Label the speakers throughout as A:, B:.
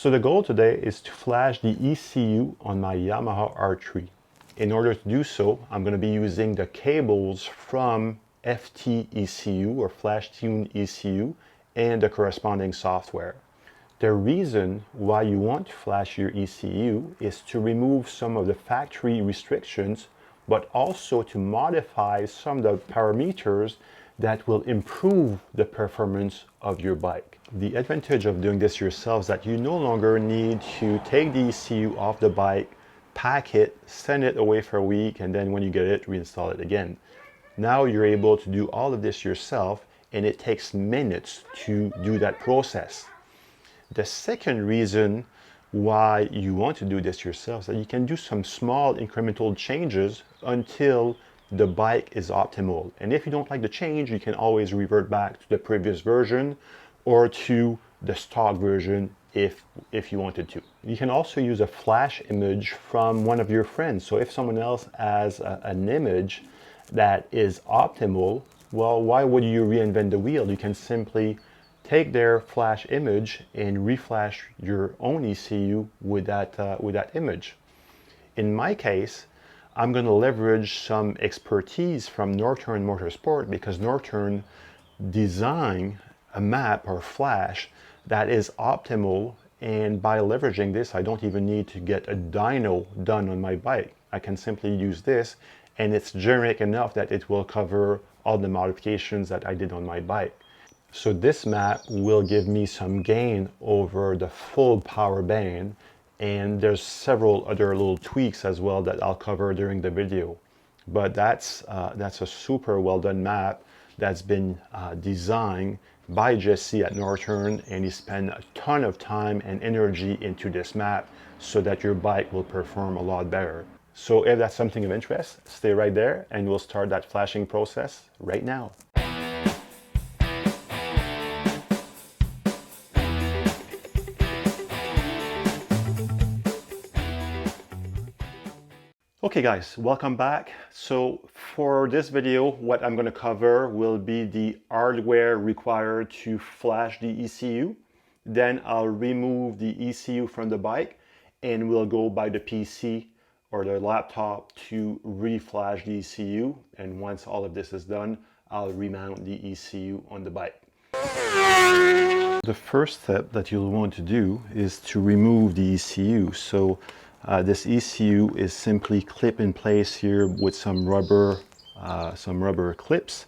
A: So the goal today is to flash the ECU on my Yamaha R3. In order to do so, I'm going to be using the cables from FTECU or Flash Tune ECU and the corresponding software. The reason why you want to flash your ECU is to remove some of the factory restrictions, but also to modify some of the parameters that will improve the performance of your bike. The advantage of doing this yourself is that you no longer need to take the ECU off the bike, pack it, send it away for a week, and then when you get it, reinstall it again. Now you're able to do all of this yourself, and it takes minutes to do that process. The second reason why you want to do this yourself is that you can do some small incremental changes until the bike is optimal. And if you don't like the change, you can always revert back to the previous version or to the stock version if you wanted to. You can also use a flash image from one of your friends. So if someone else has an image that is optimal, well, why would you reinvent the wheel? You can simply take their flash image and reflash your own ECU with that image. In my case, I'm going to leverage some expertise from Norton Motorsport because Norton designed a map or flash that is optimal, and by leveraging this, I don't even need to get a dyno done on my bike. I can simply use this, and it's generic enough that it will cover all the modifications that I did on my bike. So this map will give me some gain over the full power band, and there's several other little tweaks as well that I'll cover during the video. But that's a super well done map that's been designed by Jesse at Norton, and he spent a ton of time and energy into this map so that your bike will perform a lot better. So if that's something of interest, stay right there and we'll start that flashing process right now. Okay guys, welcome back. So for this video, what I'm going to cover will be the hardware required to flash the ECU. Then I'll remove the ECU from the bike and we'll go by the PC or the laptop to reflash the ECU. And once all of this is done, I'll remount the ECU on the bike. The first step that you'll want to do is to remove the ECU. So this ECU is simply clip in place here with some rubber clips,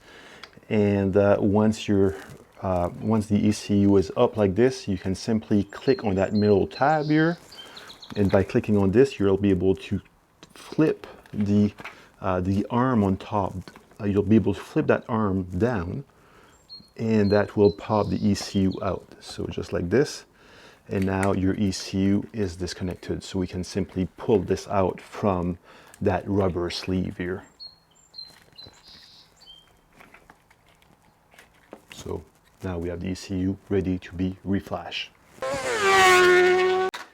A: and once the ECU is up like this, you can simply click on that middle tab here, and by clicking on this, you'll be able to flip the arm on top. You'll be able to flip that arm down, and that will pop the ECU out. So just like this. And now your ECU is disconnected, so we can simply pull this out from that rubber sleeve here. So now we have the ECU ready to be reflashed.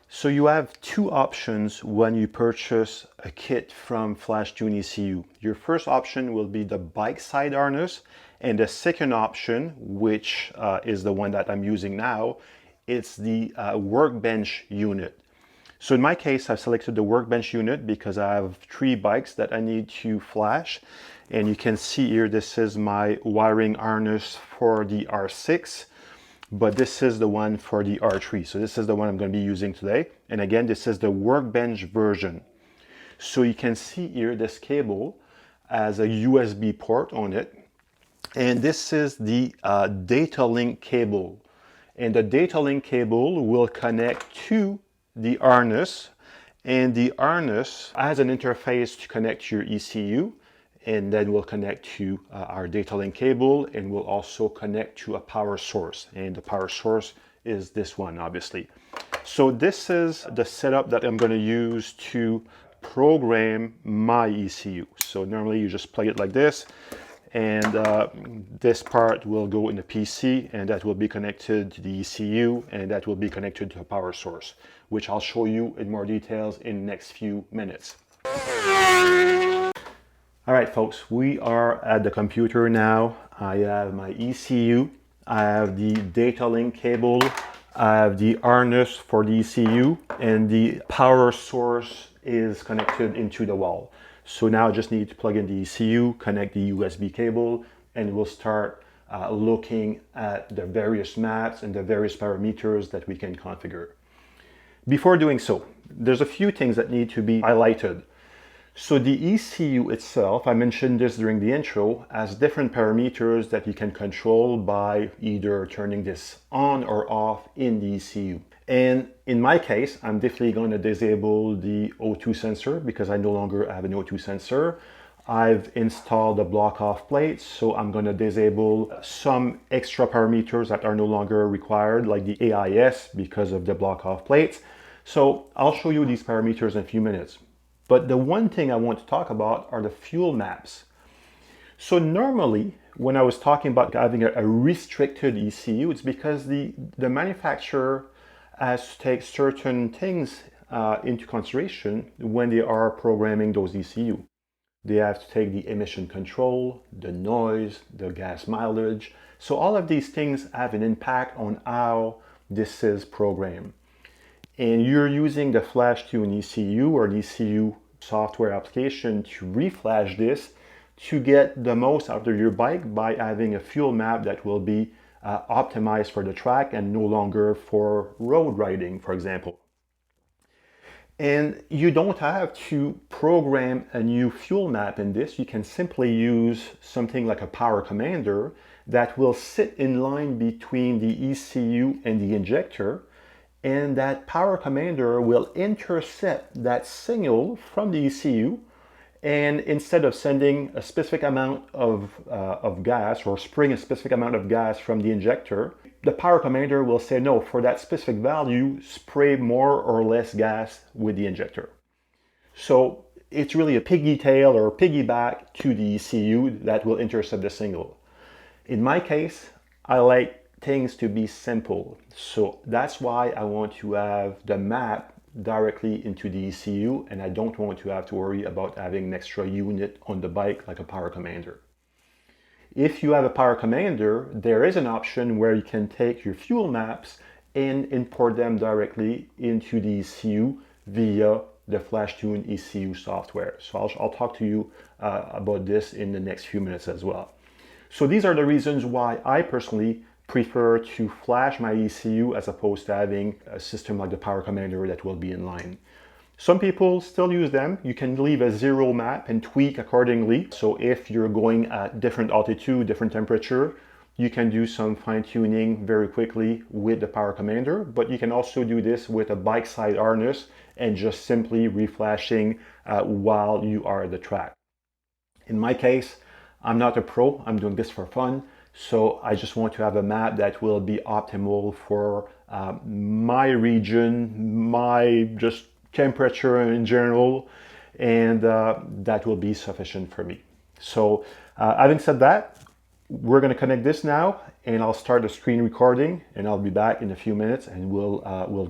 A: So you have two options when you purchase a kit from Flash Tune ECU. Your first option will be the bike side harness, and the second option, which is the one that I'm using now, it's the workbench unit. So in my case, I've selected the workbench unit because I have 3 bikes that I need to flash. And you can see here, this is my wiring harness for the R6, but this is the one for the R3. So this is the one I'm going to be using today. And again, this is the workbench version. So you can see here, this cable has a USB port on it. And this is the data link cable. And the data link cable will connect to the harness, and the harness has an interface to connect to your ECU, and then we'll connect to our data link cable, and we'll also connect to a power source, and the power source is this one, obviously. So this is the setup that I'm going to use to program my ECU. So normally you just plug it like this, and this part will go in the PC, and that will be connected to the ECU, and that will be connected to a power source, which I'll show you in more details in the next few minutes. All right, folks, we are at the computer now. I have my ECU, I have the data link cable I have the harness for the ECU, and the power source is connected into the wall. So now I just need to plug in the ECU, connect the USB cable, and we'll start looking at the various maps and the various parameters that we can configure. Before doing so, there's a few things that need to be highlighted. So the ECU itself, I mentioned this during the intro, has different parameters that you can control by either turning this on or off in the ECU. And in my case, I'm definitely going to disable the O2 sensor because I no longer have an O2 sensor. I've installed the block off plates, so I'm going to disable some extra parameters that are no longer required, like the AIS, because of the block off plates. So I'll show you these parameters in a few minutes. But the one thing I want to talk about are the fuel maps. So normally, when I was talking about having a restricted ECU, it's because the manufacturer has to take certain things into consideration when they are programming those ECU. They have to take the emission control, the noise, the gas mileage. So all of these things have an impact on how this is programmed. And you're using the flash tune ECU or the ECU software application to reflash this to get the most out of your bike by having a fuel map that will be optimized for the track and no longer for road riding, for example. And you don't have to program a new fuel map in this. You can simply use something like a power commander that will sit in line between the ECU and the injector, and that power commander will intercept that signal from the ECU, and instead of sending a specific amount of gas or spraying a specific amount of gas from the injector, the power commander will say, no, for that specific value, spray more or less gas with the injector. So it's really a piggy tail or piggyback to the ECU that will intercept the signal. In my case, I like things to be simple. So that's why I want to have the map directly into the ECU, and I don't want to have to worry about having an extra unit on the bike like a power commander. If you have a power commander, there is an option where you can take your fuel maps and import them directly into the ECU via the FlashTune ECU software. So I'll talk to you about this in the next few minutes as well. So these are the reasons why I personally prefer to flash my ECU as opposed to having a system like the power commander that will be in line. Some people still use them. You can leave a 0 map and tweak accordingly. So if you're going at different altitude, different temperature, you can do some fine tuning very quickly with the power commander, but you can also do this with a bike side harness and just simply reflashing while you are at the track. In my case, I'm not a pro, I'm doing this for fun. So I just want to have a map that will be optimal for my region, my just temperature in general, and that will be sufficient for me. So having said that, we're going to connect this now, and I'll start the screen recording, and I'll be back in a few minutes, and we'll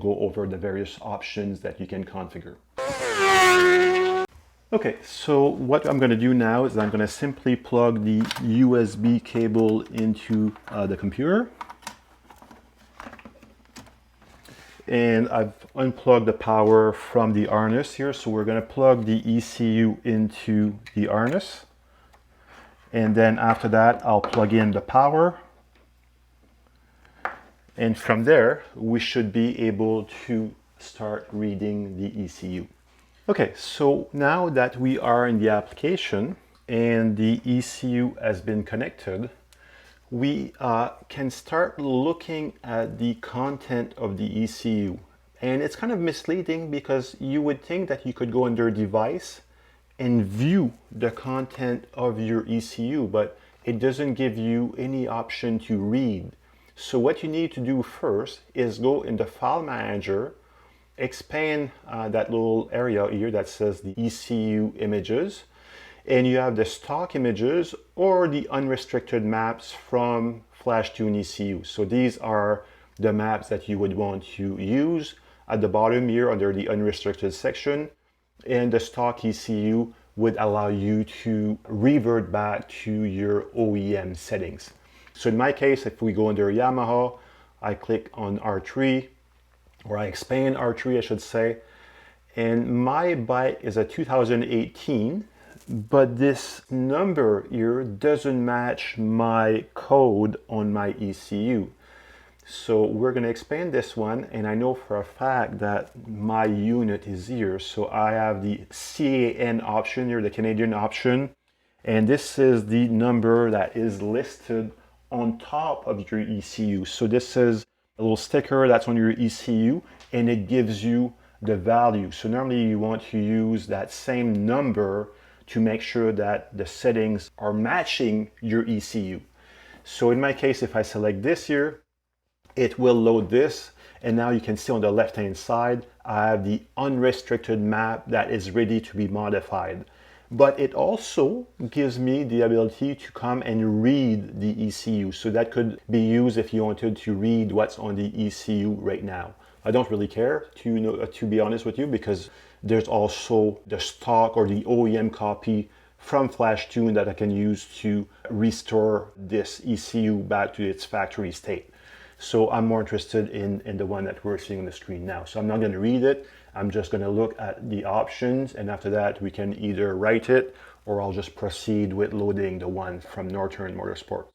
A: go over the various options that you can configure. Okay, so what I'm going to do now is I'm going to simply plug the USB cable into the computer. And I've unplugged the power from the harness here. So we're going to plug the ECU into the harness. And then after that, I'll plug in the power. And from there, we should be able to start reading the ECU. Okay, so now that we are in the application and the ECU has been connected, we can start looking at the content of the ECU. And it's kind of misleading because you would think that you could go under device and view the content of your ECU, but it doesn't give you any option to read. So what you need to do first is go in the file manager, expand that little area here that says the ECU images, and you have the stock images or the unrestricted maps from FlashTune ECU. So these are the maps that you would want to use at the bottom here under the unrestricted section, and the stock ECU would allow you to revert back to your OEM settings. So in my case, if we go under Yamaha, I click on R3, or I expand R3, I should say, and my bike is a 2018, but this number here doesn't match my code on my ECU. So we're going to expand this one, and I know for a fact that my unit is here. So I have the CAN option here, the Canadian option, and this is the number that is listed on top of your ECU. So this is a little sticker that's on your ECU, and it gives you the value. So normally you want to use that same number to make sure that the settings are matching your ECU. So in my case, if I select this here, it will load this, and now you can see on the left hand side I have the unrestricted map that is ready to be modified. But it also gives me the ability to come and read the ECU. So that could be used if you wanted to read what's on the ECU right now. I don't really care, to be honest with you, because there's also the stock or the OEM copy from FlashTune that I can use to restore this ECU back to its factory state. So I'm more interested in the one that we're seeing on the screen now. So I'm not going to read it. I'm just going to look at the options, and after that we can either write it or I'll just proceed with loading the one from Norton Motorsports.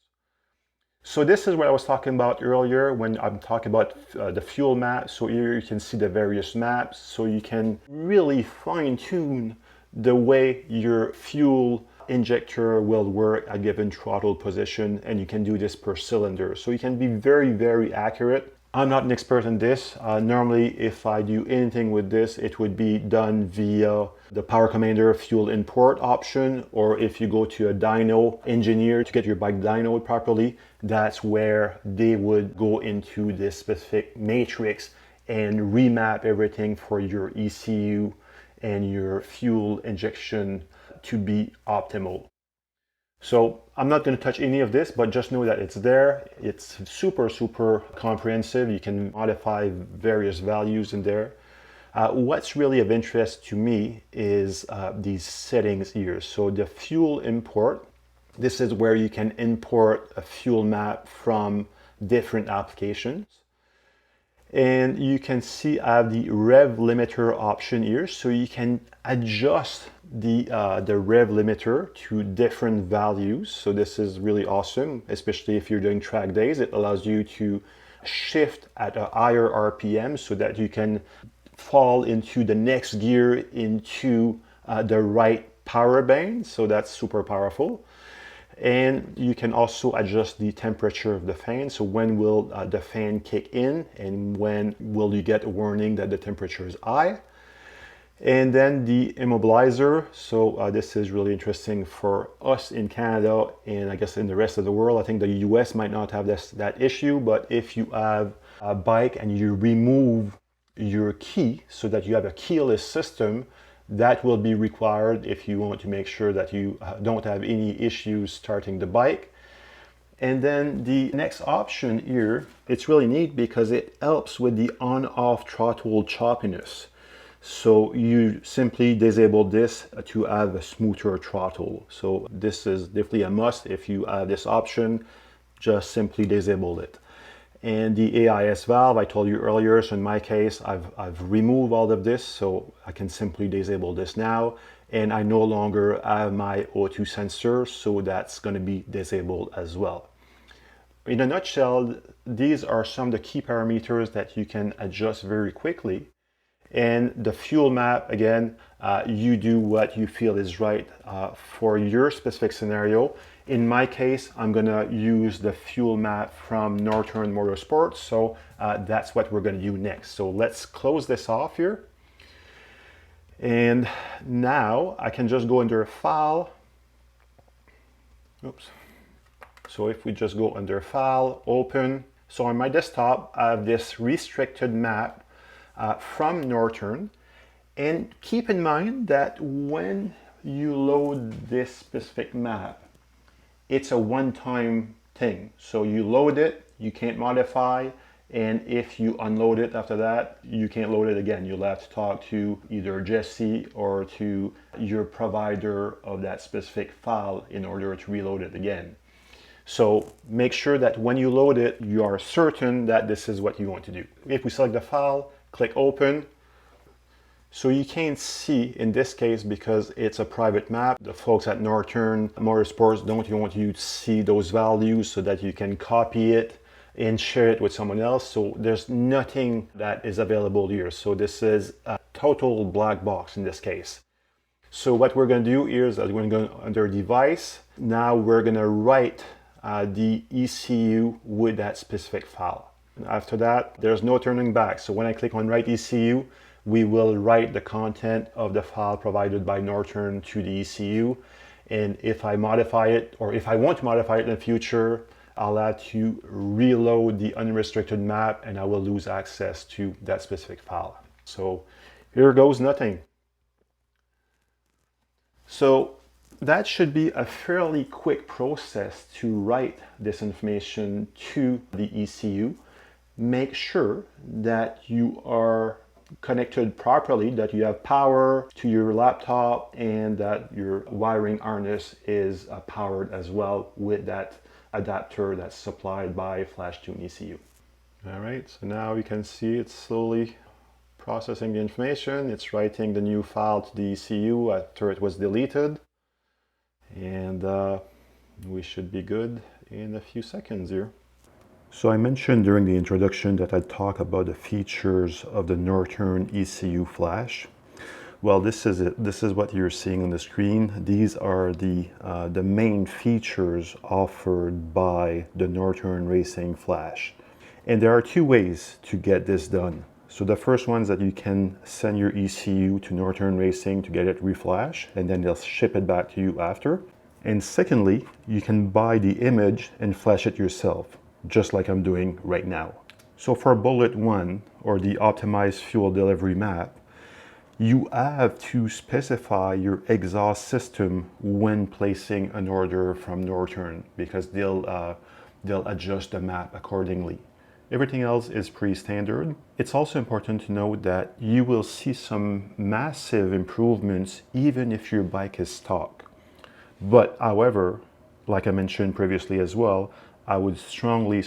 A: So this is what I was talking about earlier when I'm talking about the fuel map. So here you can see the various maps, so you can really fine-tune the way your fuel injector will work at given throttle position, and you can do this per cylinder. So you can be very, very accurate. I'm not an expert in this. Normally, if I do anything with this, it would be done via the Power Commander fuel import option, or if you go to a dyno engineer to get your bike dynoed properly, that's where they would go into this specific matrix and remap everything for your ECU and your fuel injection to be optimal. So I'm not going to touch any of this, but just know that it's there. It's super, super comprehensive. You can modify various values in there. What's really of interest to me is these settings here. So the fuel import, this is where you can import a fuel map from different applications. And you can see I have the rev limiter option here, so you can adjust the rev limiter to different values. So this is really awesome, especially if you're doing track days. It allows you to shift at a higher RPM so that you can fall into the next gear into the right power band. So that's super powerful. And you can also adjust the temperature of the fan. So when will the fan kick in, and when will you get a warning that the temperature is high? And then the immobilizer. So this is really interesting for us in Canada, and I guess in the rest of the world. I think the US might not have that issue, but if you have a bike and you remove your key so that you have a keyless system, that will be required if you want to make sure that you don't have any issues starting the bike. And then the next option here, it's really neat because it helps with the on-off throttle choppiness. So you simply disable this to have a smoother throttle. So this is definitely a must. If you have this option, just simply disable it. And the AIS valve, I told you earlier, so in my case, I've removed all of this, so I can simply disable this now. And I no longer have my O2 sensor, so that's going to be disabled as well. In a nutshell, these are some of the key parameters that you can adjust very quickly. And the fuel map, again, you do what you feel is right for your specific scenario. In my case, I'm going to use the fuel map from Norton Motorsports, so that's what we're going to do next. So let's close this off here. And now I can just go under File. Oops. So if we just go under File, Open. So on my desktop, I have this restricted map from Norton. And keep in mind that when you load this specific map, it's a one-time thing. So you load it, you can't modify, and if you unload it after that, you can't load it again. You'll have to talk to either Jesse or to your provider of that specific file in order to reload it again. So make sure that when you load it, you are certain that this is what you want to do. If we select the file, click open. So you can't see in this case because it's a private map. The folks at Norton Motorsports don't want you to see those values so that you can copy it and share it with someone else. So there's nothing that is available here. So this is a total black box in this case. So what we're going to do here is that we're going to go under device. Now we're going to write the ECU with that specific file. And after that, there's no turning back. So when I click on write ECU, we will write the content of the file provided by Norton to the ECU. And if I modify it, or if I want to modify it in the future, I'll have to reload the unrestricted map and I will lose access to that specific file. So here goes nothing. So that should be a fairly quick process to write this information to the ECU. Make sure that you are connected properly, that you have power to your laptop and that your wiring harness is powered as well with that adapter that's supplied by FlashTune ECU. All right, so now you can see it's slowly processing the information. It's writing the new file to the ECU after it was deleted. And we should be good in a few seconds here. So I mentioned during the introduction that I'd talk about the features of the Norton ECU flash. Well, this is it. This is what you're seeing on the screen. These are the main features offered by the Norton Racing flash. And there are two ways to get this done. So the first one is that you can send your ECU to Norton Racing to get it reflashed, and then they'll ship it back to you after. And secondly, you can buy the image and flash it yourself, just like I'm doing right now. So for bullet 1, or the optimized fuel delivery map, you have to specify your exhaust system when placing an order from Norton, because they'll adjust the map accordingly. Everything else is pretty standard. It's also important to note that you will see some massive improvements even if your bike is stock. But however, like I mentioned previously as well, I would strongly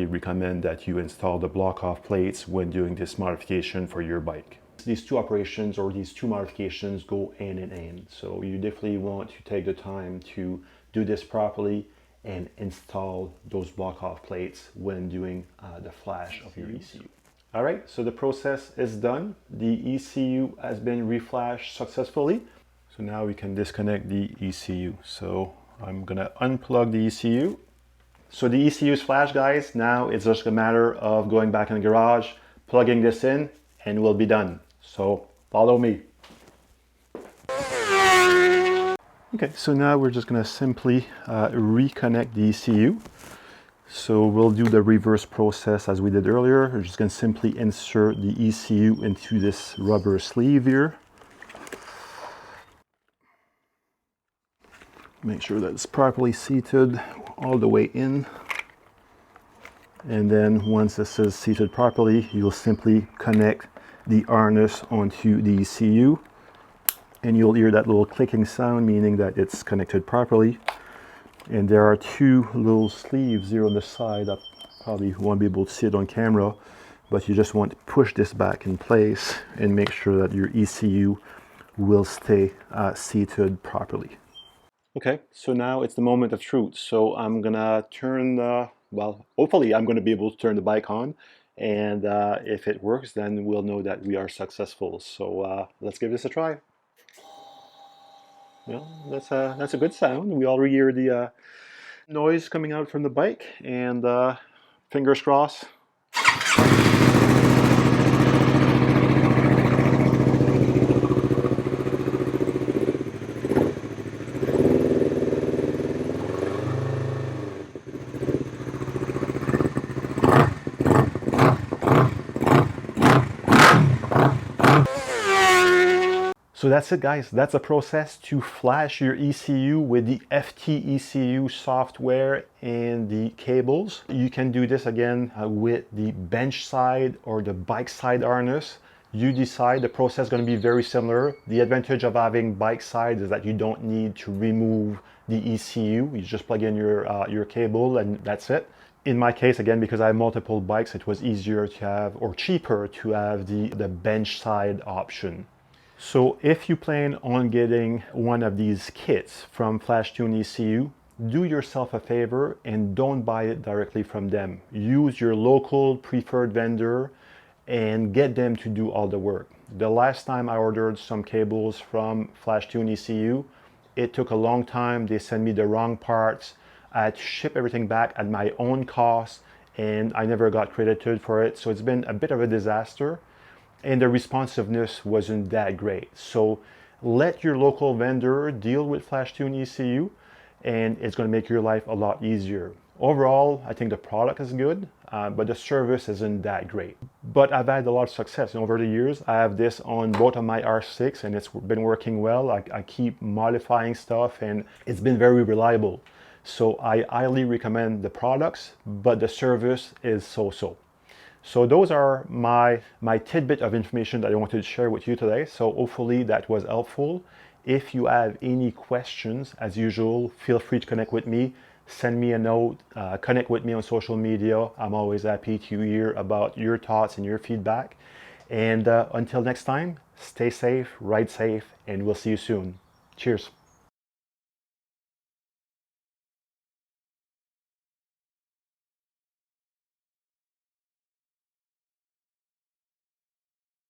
A: recommend that you install the block-off plates when doing this modification for your bike. These two operations or these two modifications go hand in hand. So you definitely want to take the time to do this properly and install those block-off plates when doing the flash of your ECU. All right, so the process is done. The ECU has been reflashed successfully. So now we can disconnect the ECU. So I'm gonna unplug the ECU. So the ECU is flashed, guys. Now it's just a matter of going back in the garage, plugging this in, and we'll be done. So follow me. Okay, so now we're just going to simply reconnect the ECU. So we'll do the reverse process as we did earlier. We're just going to simply insert the ECU into this rubber sleeve here. Make sure that it's properly seated all the way in. And then once this is seated properly, you'll simply connect the harness onto the ECU. And you'll hear that little clicking sound, meaning that it's connected properly. And there are two little sleeves here on the side. I probably won't be able to see it on camera, but you just want to push this back in place and make sure that your ECU will stay seated properly. Okay, so now it's the moment of truth. So I'm gonna turn well, hopefully I'm gonna be able to turn the bike on. And if it works, then we'll know that we are successful. So let's give this a try. Well, that's a good sound. We already hear the noise coming out from the bike, and fingers crossed. So that's it, guys. That's a process to flash your ECU with the FTECU software and the cables. You can do this again with the bench side or the bike side harness. You decide. The process is going to be very similar. The advantage of having bike side is that you don't need to remove the ECU. You just plug in your cable and that's it. In my case, again, because I have multiple bikes, it was easier to have, or cheaper to have the bench side option. So if you plan on getting one of these kits from FlashTune ECU, do yourself a favor and don't buy it directly from them. Use your local preferred vendor and get them to do all the work. The last time I ordered some cables from FlashTune ECU, it took a long time. They sent me the wrong parts. I had to ship everything back at my own cost and I never got credited for it. So it's been a bit of a disaster and the responsiveness wasn't that great. So let your local vendor deal with FlashTune ECU and it's going to make your life a lot easier. Overall, I think the product is good, but the service isn't that great. But I've had a lot of success over the years. I have this on both of my R6 and it's been working well. I keep modifying stuff and it's been very reliable. So I highly recommend the products, but the service is so-so. So those are my tidbit of information that I wanted to share with you today. So hopefully that was helpful. If you have any questions, as usual, feel free to connect with me. Send me a note, connect with me on social media. I'm always happy to hear about your thoughts and your feedback. And until next time, stay safe, ride safe, and we'll see you soon. Cheers.